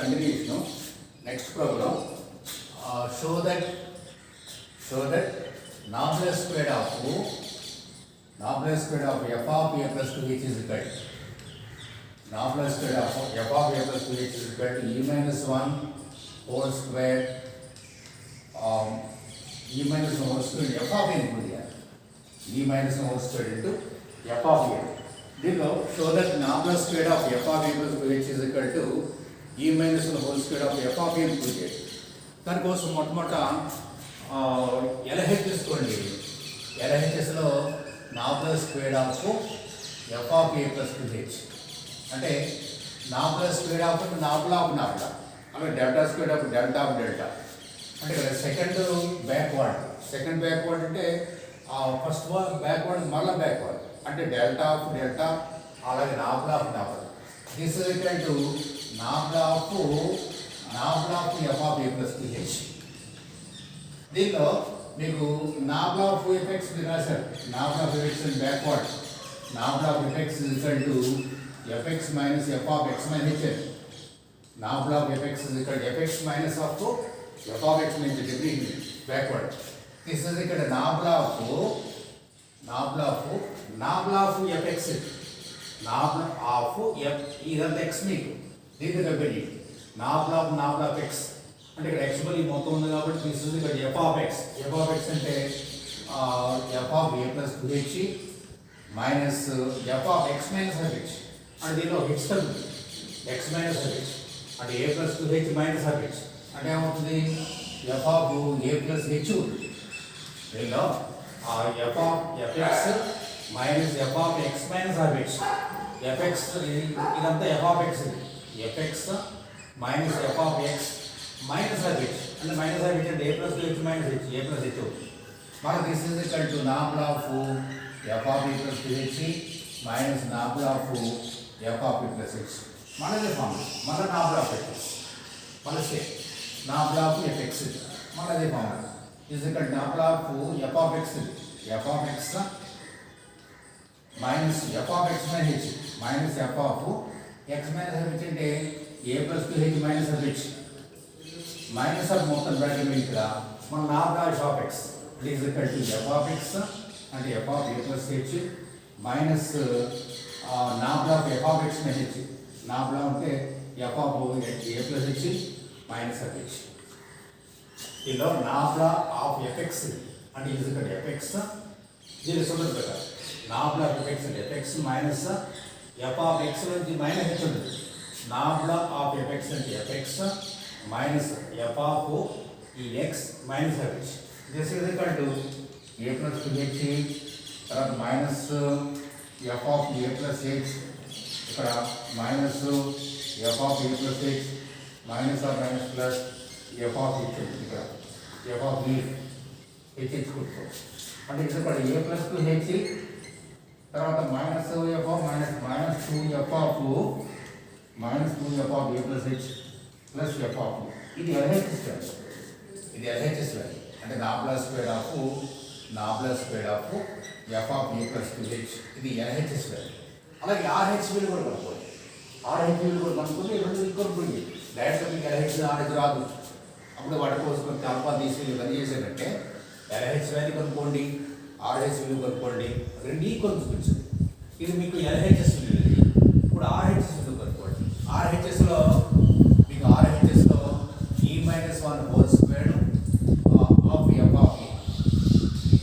continuation. Next problem. Show that Navier square of f of a plus 2h is equal to Navier square of f of a plus 2h is equal to e minus 1 whole square e minus 1 whole square f of a e minus 1 whole square into f of a. దీనిలో show that Navier square of f of a plus 2h is equal to e minus 1 whole square of f of a into h. దానికోసం మొట్టమొదట LHS తీసుకోండి. LHSలో Navier square of f of a plus 2h అంటే Navier square of nabla of nabla అలాగే delta square of delta of delta అంటే ఇక్కడ second backward అంటే first backward మళ్ళీ backward అంటే డెల్టా ఆఫ్ డెల్టా అలాగే nabla of nabla. This is equal to nabla of F of A plus 2h. దీనిలో మీకు nabla of effects రాశారు. Nabla of effects and backward nabla of effects is equal to fx minus f of x minus h. Nabla of effects is equal to fx minus of f of x minus h degree backward. This is ఇక్కడ nabla of fx nabla of f ఇదంతా x మీకు దీనికి దగ్గర nabla of x అంటే ఇక్కడ x బలి మొత్తం ఉంది కాబట్టి దిస్ ఇస్ ఇక్కడ f of x అంటే f of a plus 2h minus f of x minus h అంటే దీనిలో h తగ్గుతుంది x minus h అంటే a plus 2h minus h అంటే ఏమవుతుంది f of a plus h ఉంటుంది. దీనిలో f of fx minus f of x minus h fx ఇదంతా f of x fx minus f of x minus h అంటే minus h అంటే a plus 2h minus h a plus h అవుతుంది. మనకు this is equal to nabla of f of a plus 2h minus nabla of f of a plus h మనదే formula మన nabla of x మన సే nabla of fx మనదే formula is equal to nabla of f of x minus f of x minus h minus f of x minus h అంటే a plus 2h minus h minus of మొత్తం bracket ఇక్కడ మన nabla of x is equal to f of x అంటే f of a plus h minus nabla of f of x minus h nabla అంటే f of a plus h minus of h. ఇలా nabla of fx అంటే is equal to fx దీని సూత్రం ప్రకారం nabla of fx అంటే fx minus f of x నుంచి minus h ఉంటుంది. Nabla of fx అంటే fx minus f of ఈ x minus h. This is equal to a plus 2h తర్వాత minus f of a plus h ఇక్కడ minus f of a plus h minus of minus plus f of h ఇక్కడ f of e h కొట్టుకో అంటే ఇక్కడ a plus 2h తర్వాత minus f of minus 2f of a plus h plus f of ఇది LHS value అంటే nabla square of f of a plus 2h ఇది LHS value. అలాగే RH విలువ కూడా కనుక్కోండి. RH విలువ కూడా కనుక్కొని రెండు కనుక్కోండి. డైరెక్ట్గా మీకు LHS RH రాదు. అప్పుడు వాటి కోసం కొంచెం అల్పా తీసి ఇవన్నీ చేసేటంటే LHS వాల్యూ కనుక్కోండి, RH విలువ కనుక్కోండి, రెండు ఈక్వల్ చూపించండి. ఇది మీకు LHS విలువ. ఇప్పుడు RHS విలువ కనుక్కోండి. RHSలో e minus 1 whole square of f of a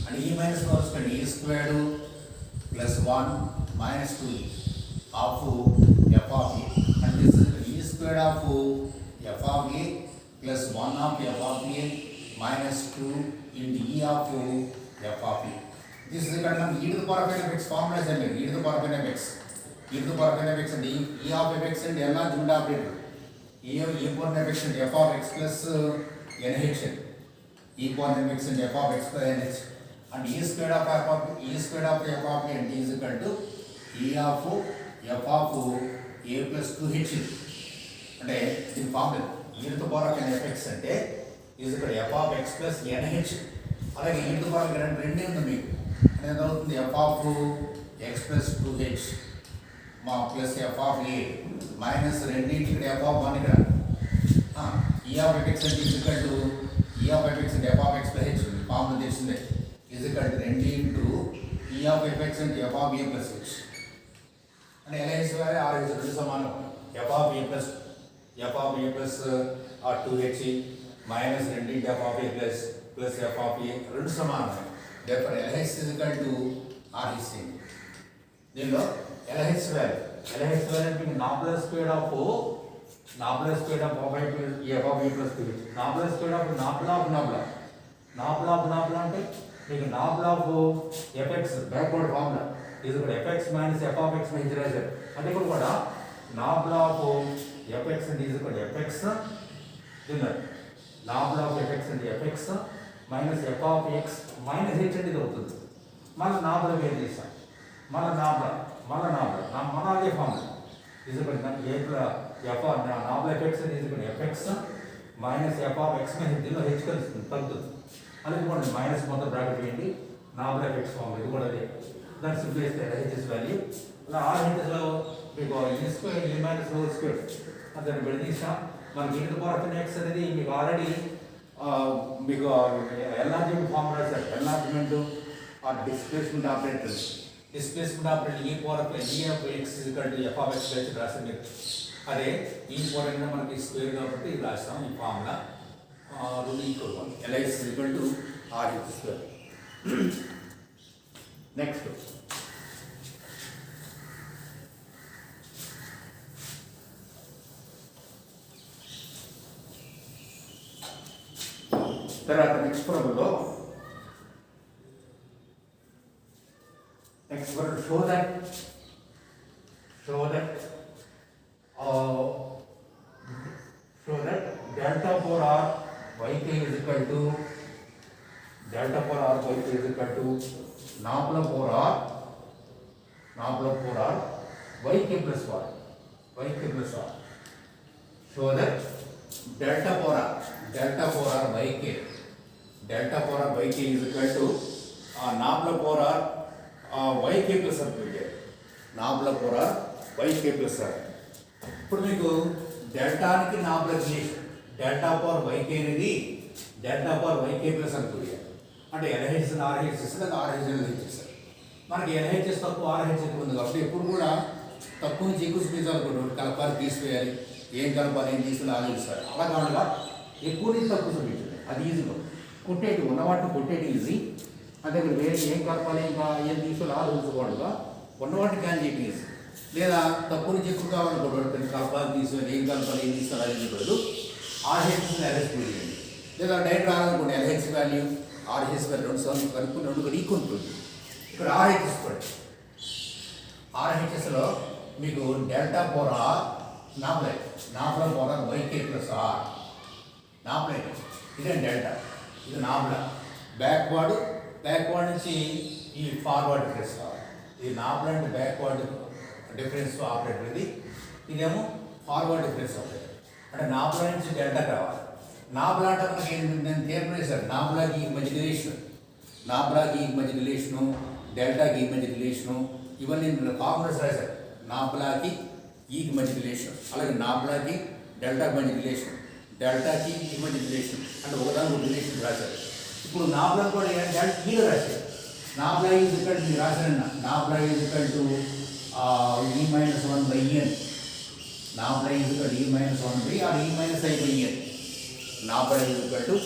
and e minus 1 square e squared plus 1 minus 2 of f of a and this is e squared of f of a plus 1 of f of a minus 2 into e of f of a. This is equal to e to the power of n of x formula is e to the power of n of x and e of fx and l jumla operator e power of x and f of x plus nh e power of x and f of x plus nh and e squared of f of a and is equal to e of f of a plus 2h అంటే దీని formula e to the power of n of x అంటే is equal to f of x plus nh. అలాగే e to the power of n రెండే ఉంది మీకు అంటే ఎంత అవుతుంది f of x plus 2h మా plus f of a minus రెండింటి ఇక్కడ f of 1 ఇక్కడ E of fx అంటే is equal to E of fx అంటే f of x plus h formula తెలిసిందే is equal to 2 into E of fx అంటే f of a plus h అంటే LHS వారి RHS రెండు సమానం f of a plus or 2h minus 2 into f of a plus f of a రెండు సమానం therefore LHS is equal to RHS దీనిలో LHS value అంటే nabla square of f of a plus h nabla square of nabla అంటే మీకు nabla of fx backward formula ఇది కూడా fx minus f of x ని రాశారు అంటే ఇక్కడ కూడా నాబ్లా ఆఫ్ fx అంటే ఇది కూడా fx దీనిలో నాబ్లా ఆఫ్ fx అంటే fx minus f of x minus h అంటే ఇది అవుతుంది మళ్ళీ నాబ్లా వేరు చేస్తాం మళ్ళీ అదే ఫార్ములా ఇది కూడా f నాబ్లా fx అంటే ఇది కూడా fx minus f of x minus దీనిలో h కలుస్తుంది తగ్గుతుంది అలాగే కూడా మైనస్ మొత్తం బ్రాకెట్ వేయండి నాబ్లా fx ఫార్ములా ఇది కూడా అదే దాన్ని సింప్లిఫై చేస్తే LHS వాల్యూ అలా RHSలో మీకు e square e minus whole square దాన్ని విడదీసాం మనకి e to the power x అనేది మీకు ఆల్రెడీ మీకు enlargement formula sir enlargement or displacement operator e power e of x f of x వచ్చి రాస్తాం మీరు అదే e పవర్ అనేది మనకి స్క్వేర్ కాబట్టి ఇది రాస్తాం ఈ ఫార్ములా రెండు equal LHS equal to RHS square next తర్వాత నెక్స్ట్ ప్రాబ్లంలో show that delta for r yk is equal to nabla for r yk plus r show that delta for r yk is equal to nabla for r yk plus r nabla for r yk plus r ఇప్పుడు మీకు డెల్టానికి nabla relation delta power yk అనేది delta power yk plus r అంటే LHS RHS RHS మనకి LHS తక్కువ RHS ఎక్కువ ఉంది కాబట్టి ఎప్పుడు కూడా తక్కువ నుంచి ఎక్కువ చూపించాలనుకుంటున్నాడు కలపాలి తీసివేయాలి ఏం కలపాలి ఏం తీసుకుని ఆలోచిస్తారు అలా కాకుండా ఎక్కువ నుంచి తక్కువ చూపించండి అది ఈజీగా కొట్టేటి ఉన్నవాటిని కొట్టేటి ఈజీ అంటే ఇక్కడ వేరే ఏం కలపాలి ఇంకా ఏం తీసుకుని ఆలోచించకూడదుగా ఉన్నవాటిని కానీ చెప్పి ఈజీ లేదా తక్కువ నుంచి ఎక్కువ కావాలనుకుంటున్నాడు కలపాలి తీసివేయాలి ఏం కలపాలి ఏం తీసుకుని ఆలోచించకూడదు RHS LHS చేయండి లేదా డైరెక్ట్ రావాలనుకోండి LHS వాల్యూ RHS వాల్యూ రెండు సార్లు కలుపుకుని రెండు కూడా ఈక్వల్ ఉంటుంది ఇక్కడ RHS కూడా RHSలో మీకు delta power or nabla power or yk plus or nabla ఇదే డెల్టా ఇది నాబ్లా బ్యాక్వర్డ్ నుంచి ఈ ఫార్వర్డ్ డిఫరెన్స్ కావాలి ఇది నాబ్లా అంటే బ్యాక్వర్డ్ డిఫరెన్స్ ఆపరేటర్ ఇదేమో ఫార్వర్డ్ డిఫరెన్స్ ఆపరేటర్ అంటే నాబ్లా నుంచి డెల్టా కావాలి నాబ్లా అంటే మనకి నేను థియరీ వేశాను నాబ్లాకి మధ్య రిలేషను డెల్టాకి మధ్య రిలేషను ఇవన్నీ నేను ఫార్ములాస్ రాశాను నాబ్లాకి ఈకి మధ్య రిలేషన్ అలాగే నాబ్లాకి డెల్టాకి మధ్య రిలేషన్ డెల్టాకి ఈ మధ్య రిలేషన్ అంటే ఒకదాని ఒక రిలేషన్ రాశారు ఇప్పుడు నాబ్లా కూడా ఈలో రాశారు నాబ్లా ఈజ్ ఈక్వల్ టు రాశారన్న nabla is equal to e minus 1 by n nabla is equal to e minus 1 by or e minus i by n nabla is equal to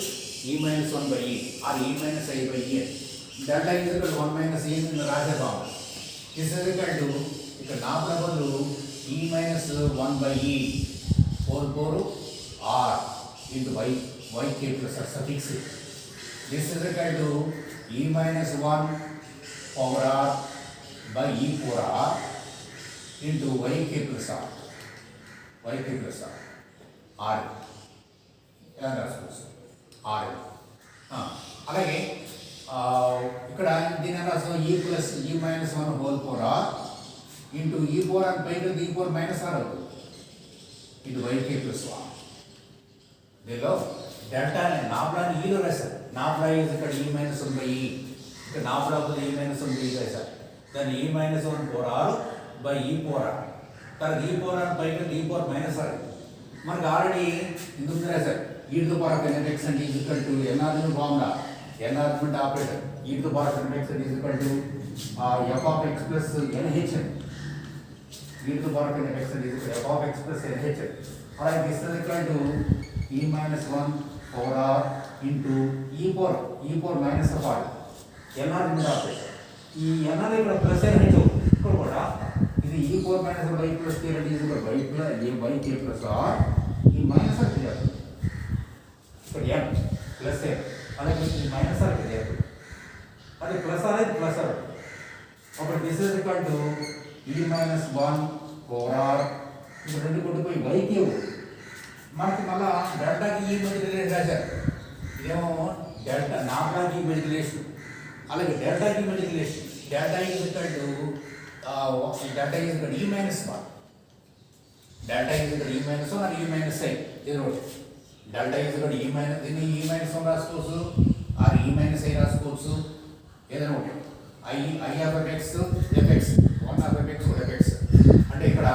e minus 1 by e or e minus i by n delta is equal to 1 minus e ని రాసేద్దాం this is equal to ఇక్కడ nabla బదులు e minus 1 by e whole power r into yk plus r suffix this is equal to e minus 1 power r by e power r into yk plus r r ఎలా రాసుకోవచ్చు r అలాగే ఇక్కడ దీని రాస్తాం e plus e minus 1 whole power r into e power r by e power minus r అవుతుంది into yk plus r దీనిలో delta నాబ్లాని ఈలో రాశారు నాబ్లా ఈజ్ ఇక్కడ e minus 1 by e ఇక్కడ nabla e minus 1 by e రాశారు దాన్ని e minus 1 power r by e power r తర్వాత e power r by e power minus r మనకు already ఇందుకు రాశారు e to the power of nx and is equal to enlargement formula, enlargement operator e to the power of nx and is equal to f of x plus nhm, e to the power of nx and is equal to f of x plus nhm. Alright, this is equal to e minus 1 power r into e power minus of r, enlargement operator. ఈ NR ఇక్కడ plus nh ఇక్కడ కూడా ఇది e power minus y plus k is equal to y k plus r, ఈ minus r చేయాలి ఇక్కడ n plus n, అలాగే ఈ మైనస్ r చేయాలి, అది ప్లస్ r అయితే ప్లస్ r. అప్పుడు this is equal to e minus 1 power r, ఇక్కడ రెండు కొట్టుపోయి y k మనకి మళ్ళా డెల్టాకి ఈ మల్టిప్లికేషన్ రాశారు, ఇదేమో డెల్టా నార్మల్కి మల్టిప్లికేషన్, అలాగే డెల్టాకి multiplication, delta is equal to delta is equal e minus 1, delta is equal e minus 1 or e minus i, ఇది ఒకటి. Delta is equal e minus, దీన్ని e minus 1 రాసుకోవచ్చు ఆర్ e minus i రాసుకోవచ్చు, ఏదైనా ఒకటి. i of x fx 1 of x fx అంటే ఇక్కడ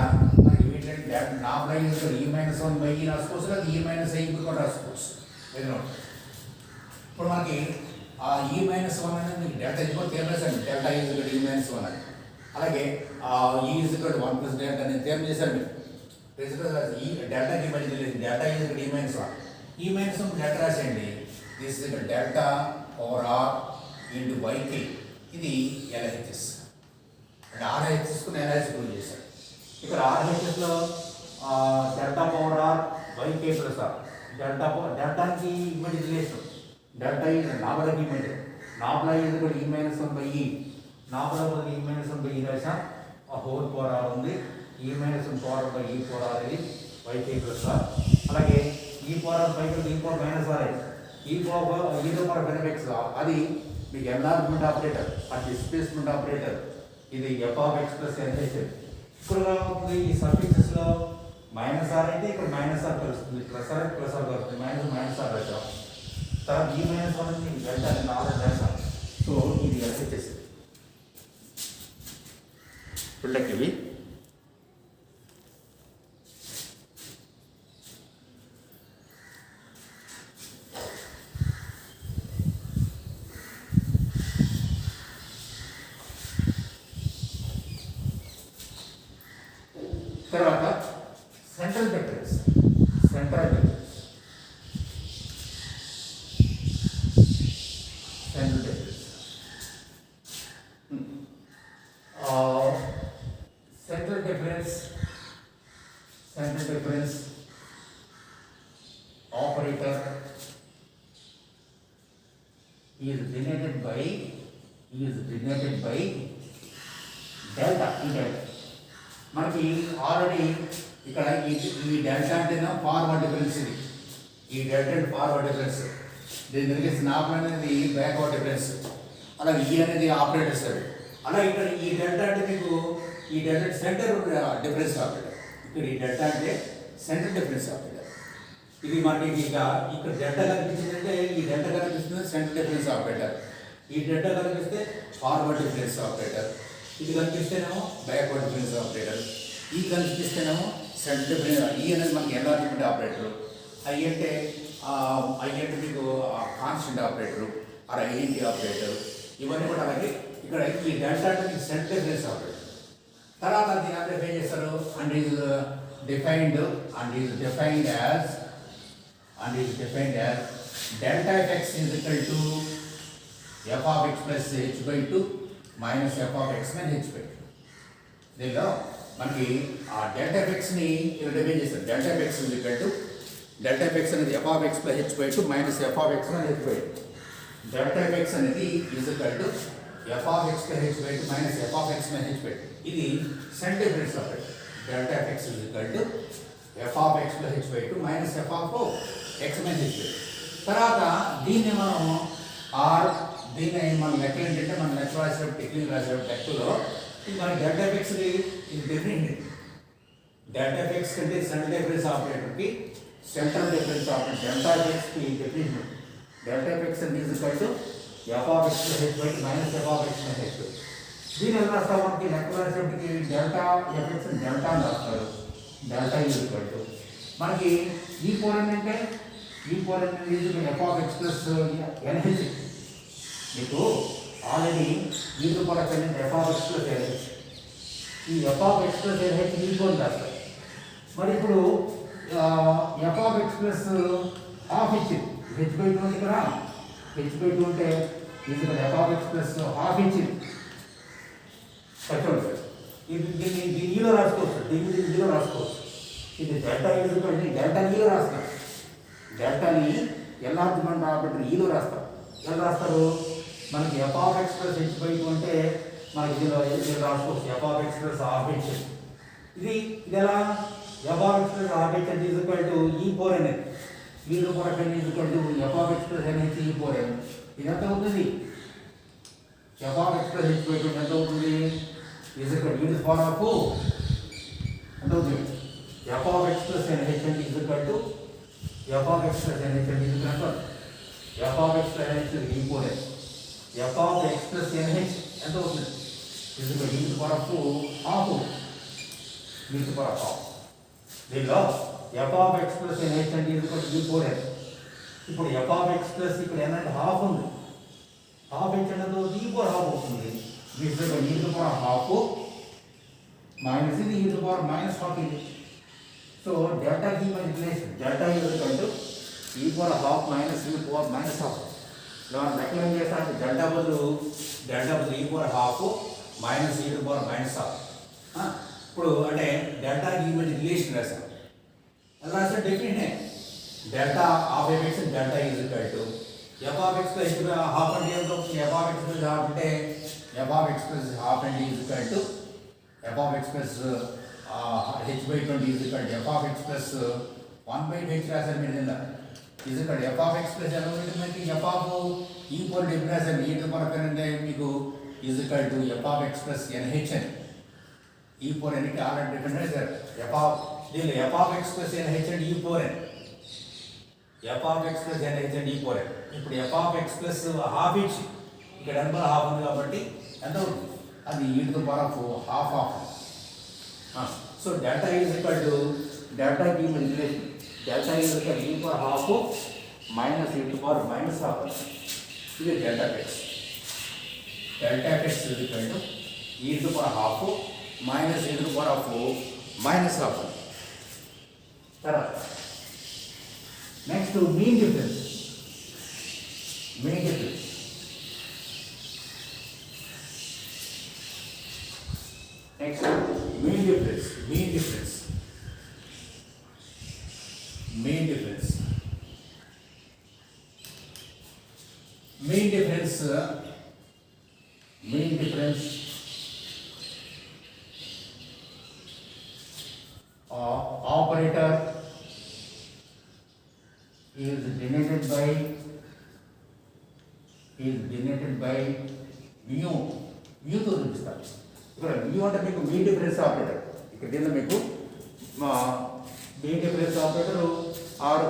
మనకి వీటిని normal is equal e minus 1 by e రాసుకోవచ్చు, లేదా e minus i కూడా రాసుకోవచ్చు, ఏదైనా ఒకటి. ఇప్పుడు మనకి ఆ e minus 1 అనేది మీకు డెల్టా ఈక్వల్ తెలియజేశాను, delta is equal e minus 1 అని. అలాగే e is equal 1 plus delta అనేది తెలియజేశాను మీకు. ఈ డెల్టాకి multiplication delta is equal e minus 1, e minus 1 delta రాసేయండి, this is equal delta power r into yk, ఇది LHS అంటే RHS కు LHS ప్రూవ్ చేశారు. ఇక్కడ RHS లో delta power r yk plus r, డెల్టాకి మల్టిప్లికేషన్, డెల్టా ఈజ్ నాబలకి multiplication, నాబలా is equal e minus 1 by e, నాబలా బదులు e minus 1 బై e రాసా, ఆ హోల్ పవర్ r ఉంది, e minus 1 power by e power r ఇది yk plus r. అలాగే e power r by e power minus r e power e తో power benefits, అది మీకు enlargement operator, ఆ displacement operator, ఇది f of x plus nhm. ఇక్కడ ఈ suffixes లో మైనస్ r అయితే ఇక్కడ మైనస్ r కలుస్తుంది, ప్లస్ r ప్లస్ r కలుస్తుంది, మైనస్ r రాసాం. తర్వాత e minus 1 అనేది డెల్టా అని ఆల్రెడీ రాసాం, సో ఇది LHS. పిల్లకి ఇవి తర్వాత central difference, central difference, central difference, central difference, central difference operator is denoted by delta. ఈ డెల్టా మనకి ఆల్రెడీ ఇక్కడ ఈ డెల్టా అంటేనా ఫార్వర్డ్ డిఫరెన్స్, ఇది ఈ డెల్టా అంటే ఫార్వర్డ్ డిఫరెన్స్, దీని దగ్గర స్నాప్ అనేది బ్యాక్వర్డ్ డిఫరెన్స్, అలాగే ఈ అనేది ఆపరేటర్స్ అది. అలా ఇక్కడ ఈ డెల్టా అంటే మీకు ఈ డెల్టా సెంటర్ డిఫరెన్స్ ఆపరేటర్, ఇక్కడ ఈ డెల్టా అంటే సెంటర్ డిఫరెన్స్ ఆపరేటర్. ఇది మనకి ఇక ఇక్కడ డెల్టా కనిపించిందంటే ఈ డెల్టా కనిపిస్తుంది సెంటర్ డిఫరెన్స్ ఆపరేటర్, ఈ డెల్టా కనిపిస్తే ఫార్వర్డ్ డిఫరెన్స్ ఆపరేటర్, ఇది కనిపిస్తేనేమో బ్యాక్వర్డ్ డిఫరెన్స్ ఆపరేటర్, ఈ కనిపిస్తేనేమో సెంటర్ డిఫరెన్స్, ఈ అనేది మనకి ఎన్లార్జ్మెంట్ ఆపరేటర్, ఐ అంటే మీకు constant operator or identity operator, ఇవన్నీ కూడా. అలాగే ఇక్కడ ఈ డెల్టా అంటే మీకు సెంటర్ డిఫరెన్స్ ఆపరేటర్. తర్వాత దీని అంటే ఏం చేస్తారు and is defined as delta fx is equal to f of x plus h by 2 minus f of x minus h by 2. దీనిలో మనకి ఆ డెల్టా ఎఫ్ఎక్స్ని ఇలా డిఫైన్ చేస్తారు. Delta FX is equal to delta FX అనేది f of x plus h by 2 minus f of x minus h by 2. Delta FX అనేది is equal to f of x plus h by 2 minus f of x minus h by 2. ఇది center difference operator. Delta FX is equal to f of x plus h by 2 minus f of x minus h by 2. తర్వాత దీన్ని మనం దీన్ని మనం లెక్కలు ఏంటంటే మనం లెక్క రాసేటప్పుడు టెక్నిక్ రాసేటప్పుడు లెక్కలో మన డెల్టా ఎఫెక్స్ ఇది డిఫరెంట్. డెల్టా ఎఫెక్స్ కంటే సెంట్రల్ డిఫరెన్స్ ఆపరేటర్కి సెంట్రల్ డిఫరెన్స్ ఆపరేటర్ డెల్టా ఎఫెక్స్కి డిఫరెంట్. డెల్టా ఎఫెక్స్ అంటే is equal to F of X H by minus F of X H. దీని ఎలా రాస్తాం మనకి లెక్క రాసేటప్పటికి డెల్టా ఎఫెక్స్ డెల్టా అని రాస్తారు. డెల్టా ఈజ్ ఈక్వల్ టు మనకి ఈ పోలెన్ అంటే ఈ పోలెన్ అనేది F of X plus NH. మీకు ఆల్రెడీ వీటి కూడా F of X plus NH, ఈ F of X plus NH ఈ పోలెన్ రాస్తారు. మరి ఇప్పుడు F of X plus half ఇచ్చింది, హెచ్ బై టూ ఉంది కదా, హెచ్ బై టూ అంటే ఇది F of X plus half ఇచ్చింది. చూడండి ఇది దీన్ని ఈలో రాసుకోవచ్చు, దీన్ని ఈలో రాసుకోవచ్చు. ఇది డెల్టా డెల్టా ఈలో రాస్తారు. డెల్టాని ఎలా అర్థం కాబట్టి ఈలో రాస్తారు. ఎలా రాస్తారు? మనకి F of X plus H by two అంటే మనకి ఇదిలో రాసుకోవచ్చు F of X plus half H. ఇది ఎలా F of X plus half H అంటే ఈక్వల్ టు ఈ ఫోర్ అనేది వీళ్ళు కూడా equal to F of X plus NH ఈ ఫోర్ ఎన్. ఇది ఎంత అవుతుంది? F of X plus H by two ఎంత అవుతుంది? Is equal to unit far of ఎంత అవుతుంది? F of X plus NH అంటే is equal to F of X plus NH అంటే is equal to F of X plus NH ఈ four N. F of X plus NH ఎంత అవుతుంది? Is equal to unit far of half, unit far of half. దీనిలో F of X plus NH అంటే is equal to ఈ four N. ఇప్పుడు F of X plus ఇక్కడ ఏంటంటే half ఉంది, half H అంటే ఈ ఫోర్ హాఫ్ అవుతుంది. యూనిట్ ఫార్ హాఫ్ మైనస్ ఇది యూనిట్ ఫార్ మైనస్ హాఫ్ ఇది. సో డెల్టా కి మన relation delta is equal to ఈ ఫార్ హాఫ్ మైనస్ ఈ ఫార్ మైనస్ హాఫ్. ఇలా మనం లెక్కలు ఏం చేస్తామంటే డెల్టా బదులు ఈ ఫార్ హాఫ్ మైనస్ ఈ ఫార్ మైనస్ హాఫ్. ఇప్పుడు అంటే డెల్టా ఈ మధ్య రిలేషన్ రాసాం. ఎలా రాస్తే definite delta of F delta is equal to F of X plus half అంటే ఎంత అవుతుంది? F of X plus half అంటే F of X plus half అంటే is equal to F of X plus H by 20 is equal to F of X plus 1/h రాశారు మీరు కింద. Is equal to F of X plus ఎలా ఉంటుంది మనకి? F of E forward difference రాశారు. ఈ కొరకు అంటే మీకు is equal to F of X plus NH అని ఈ ఫోర్ ఎన్కి ఆల్రెడీ డిఫరెంట్ రాశారు. ఎఫ్ ఆఫ్ దీనిలో F of X plus NH and E four N, F of X plus NH and E four N. ఇప్పుడు F of X plus half ఇచ్చి ఇక్కడ ఎనబల్ half ఉంది కాబట్టి ఎంత అవుతుంది? అది e to the power of half of. So delta is equal to delta కి relation delta is equal to e power half minus e to power minus half. ఇది delta x. Delta x is equal to e to power half minus e to power of minus half. తర్వాత next mean difference. Mean difference next mean difference. Mean difference mean difference mean difference mean difference operator is denoted by mu. mu తో చూపిస్తాను. ఇక్కడ mu అంటే మీకు mean difference operator. ఇక్కడ దీనిలో మీకు mean difference operator or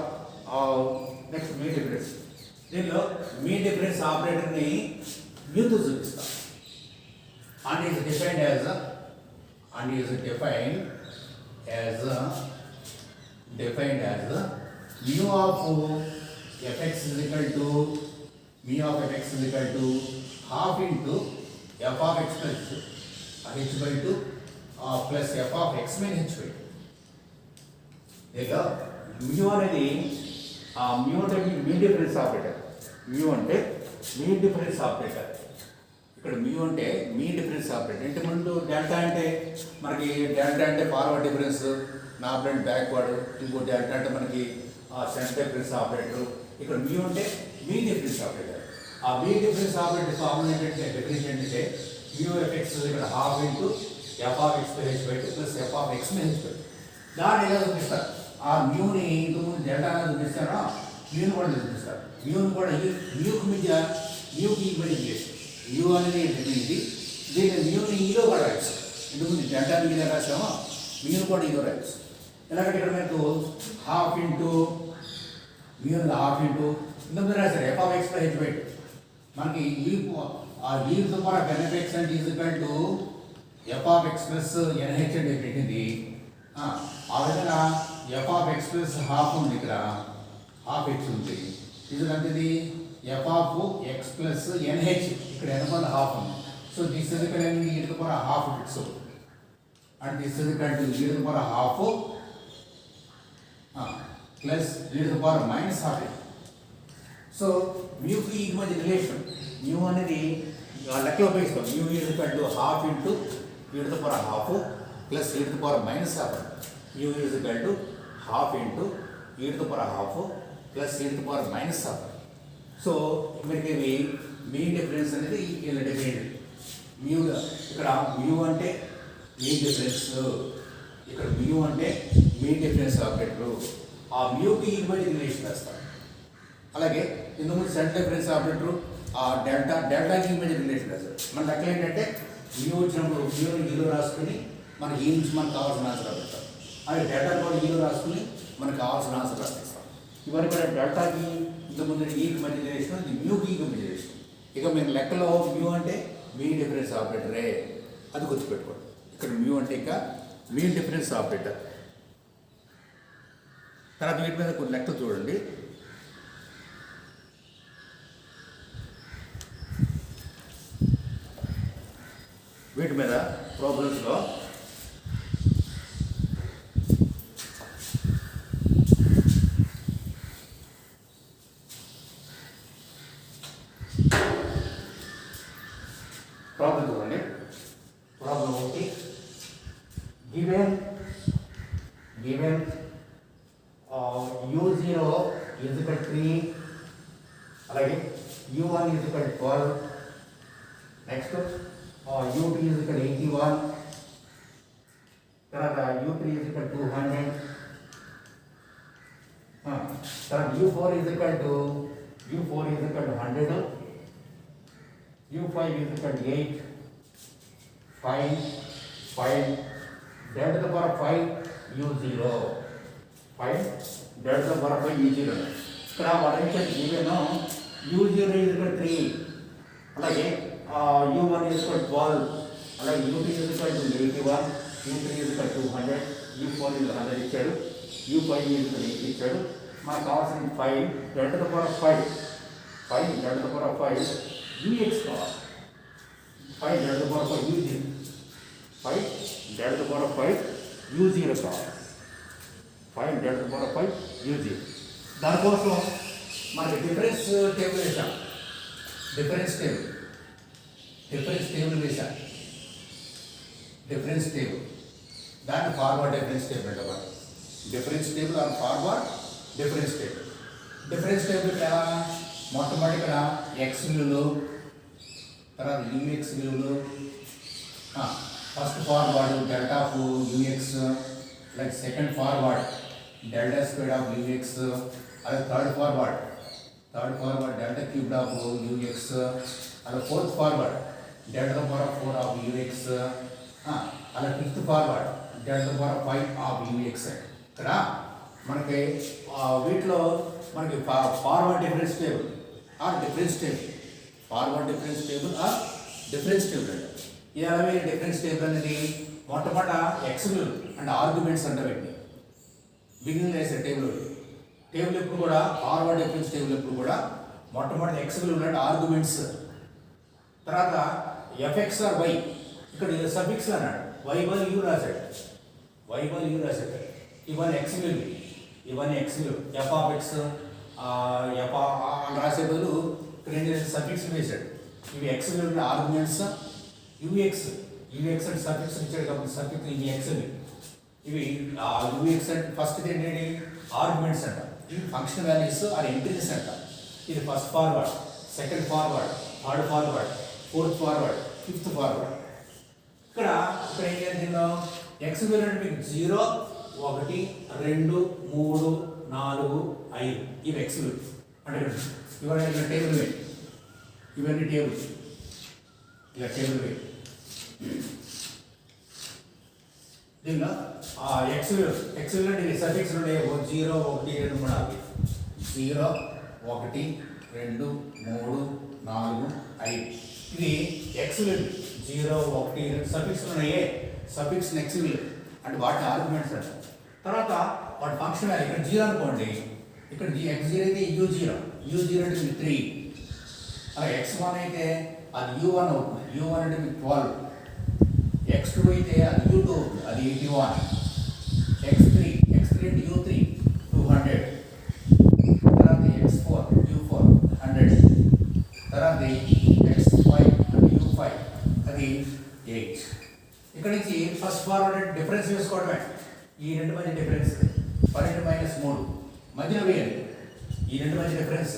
next mean difference. దీనిలో mean difference ఆపరేటర్ని mu తో చూపిస్తాం. and is defined as mu of fx is equal to half into f of x plus h by 2 plus f of x minus h by 2. mu అనేది mu అంటే mean difference operator. mu అంటే mean difference operator. ఇక్కడ mu అంటే mean difference operator. అంటే ముందు delta అంటే మనకి delta అంటే forward difference, north and backward. ఇంకో డెల్టా అంటే మనకి సెంటర్ డిఫరెన్స్ ఆపరేటర్. ఇక్కడ mu అంటే మీన్ డిఫరెన్స్ ఆపరేటర్. ఆ మీన్ డిఫరెన్స్ ఆపరేటర్ ఫార్ములా ఏంటంటే డెఫినేషన్ ఏంటంటే mu of x ఇక్కడ half into f of x by h by 2 plus f of x minus h by 2. దాన్ని ఎలా చూపిస్తారు? ఆ మ్యూని ఇంతకుముందు డెల్టా చూపిస్తారా, మ్యూని కూడా చూపిస్తారు. మ్యూని కూడా మ్యూకి మీద మ్యూకి ఈక్వల్ చేస్తారు. మ్యూ అనేది ఇది. దీన్ని మ్యూని ఈలో కూడా రాయచ్చు. ఇంతకుముందు డెల్టా మీద రాసామో మ్యూని కూడా ఈలో రాయచ్చు. ఎలాగంటే ఇక్కడ మనకు హాఫ్ ఇంటూ మ్యూని హాఫ్ ఇంటూ ఇంతకుముందు రాశారు F of x by h by 2. మనకి ఈ ద్వారా ఎన్ఎఫ్ఎక్స్ అంటే equal to F of X plus NH అంటే పెట్టింది. ఆ విధంగా f of X plus half ఉంది, ఇక్కడ హాఫ్ ఎక్స్ ఉంది. ఇది అంతది f of X plus n h, ఇక్కడ ఎనపల్ హాఫ్ ఉంది. సో దిస్ ఇస్ ఇక్కడ e to the power half x and this is equal to e to the power half plus e to the power minus half x. So mu కి ఈ మధ్య relation mu అనేది లెక్కలో ఉపయోగిస్తాం. mu is equal to half into e to the power half plus e to the power minus half. mu is equal to half into e to the power half plus e to the power minus half. So మనకి mean difference అనేది ఇలా different. Mu ఇక్కడ mu అంటే mean difference, ఇక్కడ mu అంటే mean difference operator. ఆ మ్యూకి ఈ మధ్య రిలేషన్ వేస్తాం. అలాగే ఇంతకుముందు సెంటర్ డిఫరెన్స్ ఆపరేటర్ ఆ డెల్టాకి ఈ మధ్య రిలేషన్ వేస్తారు. మన లెక్క ఏంటంటే మ్యూ వచ్చినప్పుడు మ్యూని ఈలో రాసుకుని మనకి ఈ నుంచి మనకు కావాల్సిన ఆన్సర్ పెడతాం. అలాగే డెల్టా కూడా ఈలో రాసుకుని మనకు కావాల్సిన ఆన్సర్ రాసిస్తాం. ఇవన్నీ కూడా డెల్టాకి ఇంతకుముందు ఈకి మధ్య రిలేషన్, ఇది మ్యూకి ఈకి మధ్య రిలేషన్. ఇక మీరు లెక్కలో మ్యూ అంటే మీన్ డిఫరెన్స్ ఆపరేటరే, అది గుర్తుపెట్టుకోండి. ఇక్కడ మ్యూ అంటే ఇక మీన్ డిఫరెన్స్ ఆపరేటర్. తర్వాత వీటి మీద కొన్ని లెక్కలు చూడండి. వీటి మీద ప్రాబ్లమ్స్లో ప్రాబ్లం చూడండి. ప్రాబ్లం ఒకటి, given u0 is equal to 3, అలాగే u1 is equal to 12, next u2 is equal to 81, తర్వాత u3 is equal to 200, తర్వాత u4 is equal to 100, u5 is equal to 8, 5 delta to the power 5 u0, 5 delta to the power 5 u0. ఇక్కడ వాడు ఇచ్చేది even u0 is equal to 3, అలాగే u1 is equal to 12, అలాగే u2 is equal to 81, u3 is equal to 200, u4 is 100 ఇచ్చాడు, u5 is equal to 8 ఇచ్చాడు. మనకు కావాల్సిన 5 delta to the power 5 delta to the power 5 ux కావాలి. 5 delta to the power 5 u0, 5 delta to the power 5 u0 కావాలి. 5 delta to the power 5 u0. దానికోసం మనకి difference table వేసాం. Difference table వేసాం. Difference table దాన్ని ఫార్వర్డ్ డిఫరెన్స్ టేబుల్ అంటారు. Difference table or forward difference table. Difference table ఎలా, మొట్టమొదటి ఇక్కడ ఎక్స్ విలువలు, తర్వాత యూఎక్స్ విలువలు, first forward delta of u x, like second forward delta squared of u x, అలాగే third forward delta cubed of u x, అలాగే fourth forward delta power 4 of u x, అలాగే fifth forward delta power 5 of u x. ఇక్కడ మనకి వీటిలో మనకి forward difference table or difference table, forward difference table or difference table అంటే ఇది అలాగే డిఫరెన్స్ టేబుల్ అనేది మొట్టమొదట ఎక్స్ అండ్ ఆర్గ్యుమెంట్స్ అంటే పెట్టి బిగినింగ్ వేసే టేబుల్ ఎప్పుడు కూడా ఫార్వర్డ్ డిఫరెన్స్ టేబుల్ ఎప్పుడు కూడా మొట్టమొదటి ఎక్స్ అంటే ఆర్గ్యుమెంట్స్, తర్వాత ఎఫ్ఎక్స్ ఆర్ వై, ఇక్కడ సఫిక్స్ అన్నాడు, వై బల్ యూ రాశాడు, ఇవన్నీ X F of X F అని రాసే బదులు ఇక్కడ ఏం చేసి సఫిక్స్ వేశాడు. ఇవి ఎక్స్ ఆర్గ్యుమెంట్స్, యూఎక్స్ అంటే సఫిక్స్ ఇచ్చాడు కాబట్టి సఫిక్స్ ఇవి ఎక్స్, ఇవి యూఎక్స్ అంటే ఫస్ట్ ఏంటంటే ఆర్గ్యుమెంట్స్ అంట, ఇవి ఫంక్షన్ వాల్యూస్ ఆర్ ఎంట్రీస్ అంట. ఇది first forward, second forward, third forward, fourth forward, fifth forward. ఇక్కడ ఏం చేద్దాం, ఎక్స్ విలువ అంటే మీకు 0, 1, 2, 3, 4, 5 ఇవి ఎక్స్ విలువ అంటే ఇవన్నీ టేబుల్ వేయి, ఇవన్నీ టేబుల్ ఇలా టేబుల్ వేయి. దీనిలో ఎక్స్ విలువ అంటే సఫిక్స్ ఉండే 0, 1, 2, 3, 0, 1, 2, 3, 4, 5 ఇది ఎక్స్ విలువ. 0, 1, 2 సఫిక్స్ ఉన్నాయే, సఫిక్స్ ఎక్స్ విలువ అంటే వాటిని ఆర్గ్యుమెంట్స్ అంటారు. తర్వాత వాటి ఫంక్షన్ వాల్యూ ఇక్కడ 0 అనుకోండి, ఇక్కడ x0 అయితే u0 అంటే మీకు 3, అలాగే x1 అయితే అది u1 అవుతుంది, u1 అంటే మీకు 12, x2 అయితే అది u2 అవుతుంది, అది 81, x3 అంటే u3 200, తర్వాత x4 u4 100, తర్వాత x5 అంటే u5 అది 8. ఇక్కడ నుంచి ఫస్ట్ ఫార్వర్డ్ డిఫరెన్స్ వేసుకోవడమే. ఈ రెండు మధ్య డిఫరెన్స్ 12 మైనస్ 3 మధ్యలో వేయాలి. ఈ రెండు మధ్య డిఫరెన్స్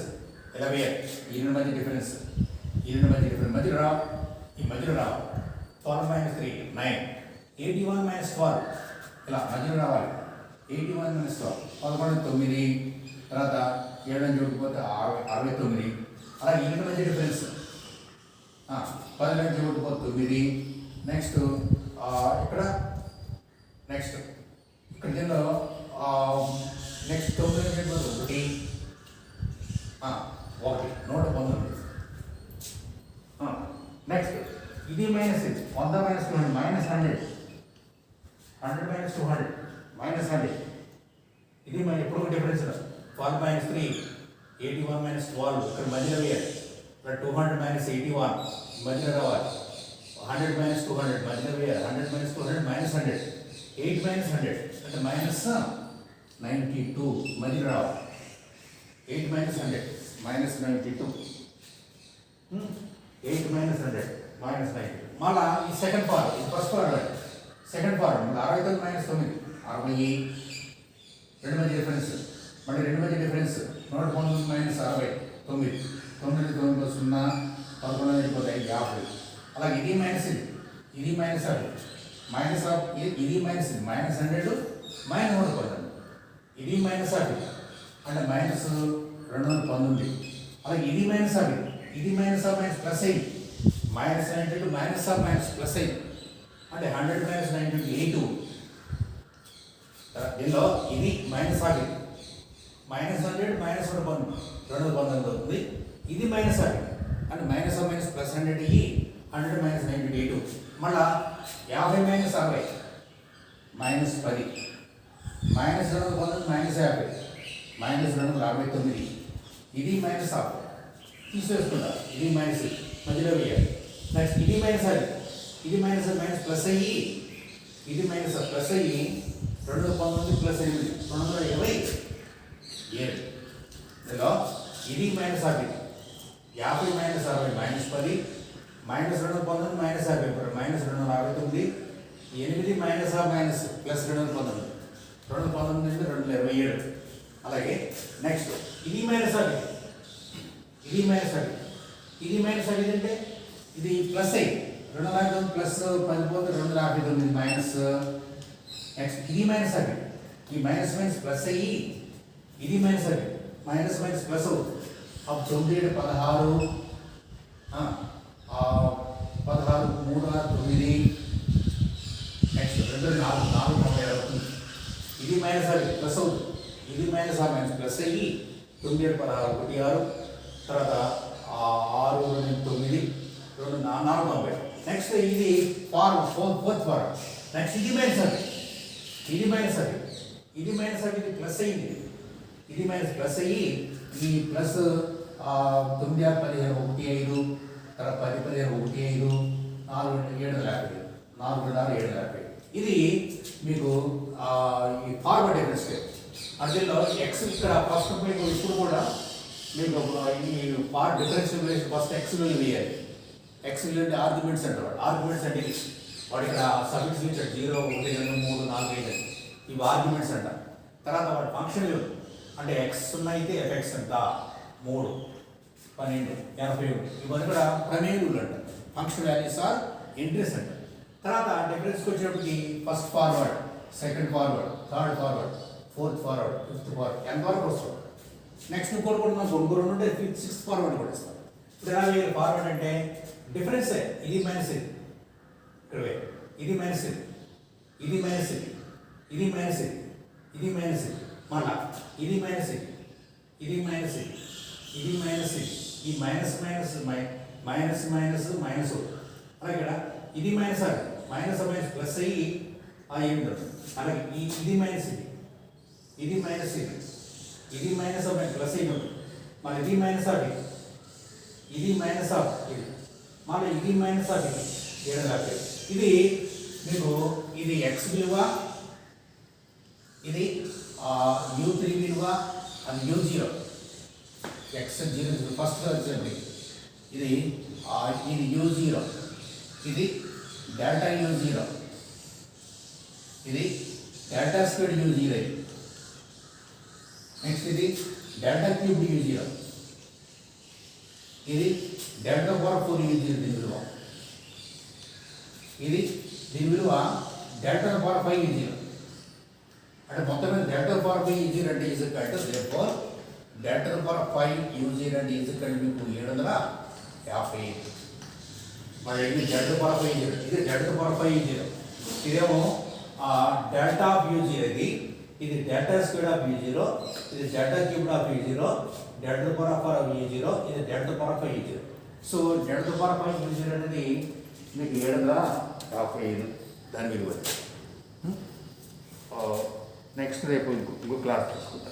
ఎలా వేయాలి? ఈ రెండు మధ్య డిఫరెన్స్ మధ్యలో రావు, ఈ మధ్యలో రావు. 12 మైనస్ 3 9, 81 మైనస్ 12 ఇలా మధ్యలో రావాలి. 81 మైనస్ 12 11 9, తర్వాత 7 చూడకపోతే 69. అలాగే ఈ రెండు మధ్య డిఫరెన్స్ 10 చూడకపోతే 9. నెక్స్ట్ ఇక్కడ దీనిలో నెక్స్ట్ 9 1 119. నెక్స్ట్ ఇది minus 100 minus 200 minus 100 minus 200 minus 100. ఇది మన ఎప్పుడు డిఫరెన్స్ 12 మైనస్ 3 81 మైనస్ 12 ఇక్కడ మధ్యలో వేయాలి. ఇక్కడ 200 మైనస్ 81 మధ్యలో రావాలి. 100 మైనస్ 200 మధ్యలో వేయాలి. 100 మైనస్ 200 మైనస్ 100, 8 మైనస్ 100 అంటే మైనస్ 92 మధ్యలో రావాలి. 8 మైనస్ 100 మైనస్ 92, 8 మైనస్ 100 మైనస్ 90. మళ్ళా ఈ సెకండ్ ఫార్వర్డ్, ఇది ఫస్ట్ ఫార్వర్డ్, సెకండ్ ఫార్వర్డ్ మళ్ళీ 69 మైనస్ 9 60, రెండు మధ్య డిఫరెన్స్, మళ్ళీ రెండు మధ్య డిఫరెన్స్ 119 మైనస్ 60 9, 9 0 11 అయిపోతాయి 50. అలాగే ఇది మైనస్ ఇది మైనస్ అది మైనస్ ఆఫ్ ఇది మైనస్ ఇది మైనస్ 100 మైనస్ 119, ఇది మైనస్ అది అంటే మైనస్ 219. అలాగే ఇది మైనస్ అది ఇది మైనస్ ఆఫ్ మైనస్ ప్లస్ అయ్యి minus 92 minus of minus plus అయ్యి అంటే 100 మైనస్ 98. దీనిలో ఇది మైనస్ ఆఫ్ ఇది మైనస్ 100 మైనస్ 219 అవుతుంది. ఇది మైనస్ ఆఫ్ అంటే మైనస్ ఆఫ్ మైనస్ ప్లస్ 100 అయ్యి 100 మైనస్ 98. మళ్ళా 50 minus 60 minus 10 minus 219 minus 50 minus 259. ఇది మైనస్ ఆఫ్ తీసేసుకుంటారు, ఇది మైనస్ మధ్యలో వేయాలి. నెక్స్ట్ ఇది మైనస్ అది ఇది మైనస్ మైనస్ ప్లస్ అయ్యి ఇది మైనస్ ప్లస్ అయ్యి 219 ప్లస్ 8 227. ఇందులో ఇది మైనస్ ఆఫ్ ఇది 50 minus 60 minus 10 minus 219 minus 50 minus 269. 8 minus of minus plus 219 219 227. అలాగే నెక్స్ట్ ఇది మైనస్ అది ఇది మైనస్ అది ఇది మైనస్ అది అంటే ఇది ప్లస్ అయ్యి 259 ప్లస్ 10 పోతే 259 మైనస్. నెక్స్ట్ ఇది మైనస్ అది ఈ మైనస్ మైనస్ ప్లస్ అయ్యి ఇది మైనస్ అది మైనస్ మైనస్ ప్లస్ అవుతుంది. అప్పుడు 9 16 16 3 9. నెక్స్ట్ 2 4 4 30 అవుతుంది. ఇది మైనస్ అది ప్లస్ అవుతుంది, ఇది మైనస్ ఆ మైనస్ ప్లస్ అయ్యి 9 16 1 6 తర్వాత 6 9 2 4 90. నెక్స్ట్ ఇది ఫోర్త్ ఫార్వర్డ్. నెక్స్ట్ ఇది మైనస్ అది ఇది మైనస్ అది ఇది మైనస్ అది ఇది ప్లస్ అయ్యింది, ఇది మైనస్ ప్లస్ అయ్యి ఈ ప్లస్ 9 15 1 5 తర్వాత 10 15 1 5 4 7 50 4 6 7 50. ఇది మీకు ఈ ఫార్వర్డ్ డిఫరెన్స్. అందులో ఎక్స్ ఇక్కడ ఫస్ట్ మీకు ఇప్పుడు కూడా మీకు ఈ part differential relation first X విలువ వేయాలి. ఎక్స్ విలువ అంటే ఆర్గ్యుమెంట్స్ అంటారు. ఆర్గ్యుమెంట్స్ అంటే వాడు ఇక్కడ సబ్మిట్స్ ఇచ్చాడు 0 1 2 3 4 5 ఇవి ఆర్గ్యుమెంట్స్ అంట. తర్వాత వాడి ఫంక్షన్ విలువ అంటే ఎక్స్ 0 అయితే ఎఫ్ఎక్స్ ఎంత 3 12 80 ఇవన్నీ కూడా ప్రమేయ విలువలు అంట. ఫంక్షన్ వాల్యూస్ ఆర్ ఎంట్రీస్ అంట. తర్వాత డిఫరెన్స్కి వచ్చేటప్పటికి first forward, second forward, third forward, fourth forward, fifth forward ఎంత వరకు వస్తుంది. నెక్స్ట్ ఇంకోటి కూడా మనం 2 ఉంటే సిక్స్త్ ఫార్వర్డ్ కూడా ఇస్తాం. ఇప్పుడు ఎలా వేయాలి ఫార్వర్డ్ అంటే డిఫరెన్స్ ఇది మైనస్ ఇది ఇక్కడ ఇది మైనస్ ఇది ఇది మైనస్ ఇది ఇది మైనస్ ఇది ఇది మైనస్ ఇది మళ్ళా ఇది మైనస్ ఇది ఇది మైనస్ ఇది ఇది మైనస్ ఇది ఈ minus minus minus minus minus అలాగే ఇక్కడ ఇది మైనస్ అది మైనస్ మైనస్ ప్లస్ అయ్యి ఏమిటో అలాగే ఇది మైనస్ ఇది ఇది మైనస్ ఇది మైనస్ ఆఫ్ ప్లస్ ఇది ఉంటుంది మన ఇది మైనస్ ఆఫ్ ఇది మైనస్ ఆఫ్ ఇది మన ఇది మైనస్ ఆఫ్ ఇది ఇది మీకు ఇది ఎక్స్ విలువ ఇది u3 విలువ అది u0 x 0 ఫస్ట్ వచ్చేది ఇది ఇది u0 ఇది డెల్టా u0 ఇది డెల్టా స్క్వేర్డ్ u0 నెక్స్ట్ ఇది డెల్టా క్యూబ్డ్ u0 ఇది డెల్టా పవర్ 4 u0 దీని విలువ ఇది దీని విలువ డెల్టా పవర్ 5 u0 అంటే మొత్తం మీద డెల్టా పవర్ 5 u0 అంటే is equal to therefore delta power 5 u0 అంటే ఈజ్ ఈక్వల్ టు మీకు 750 మరి ఇది డెల్టా పవర్ 5 u0 ఇది డెల్టా పవర్ 5 u0 ఇదేమో డెల్టా ఆఫ్ u0 ఇది డెల్టా స్క్వేర్ ఆఫ్ u0 ఇది delta cubed of u0 delta power of u0 ఇది delta power 5 u0 so delta power 5 u0 అనేది మీకు 750 దాని విలువ నెక్స్ట్ రేపు ఇంకో క్లాస్ తీసుకుంటాం.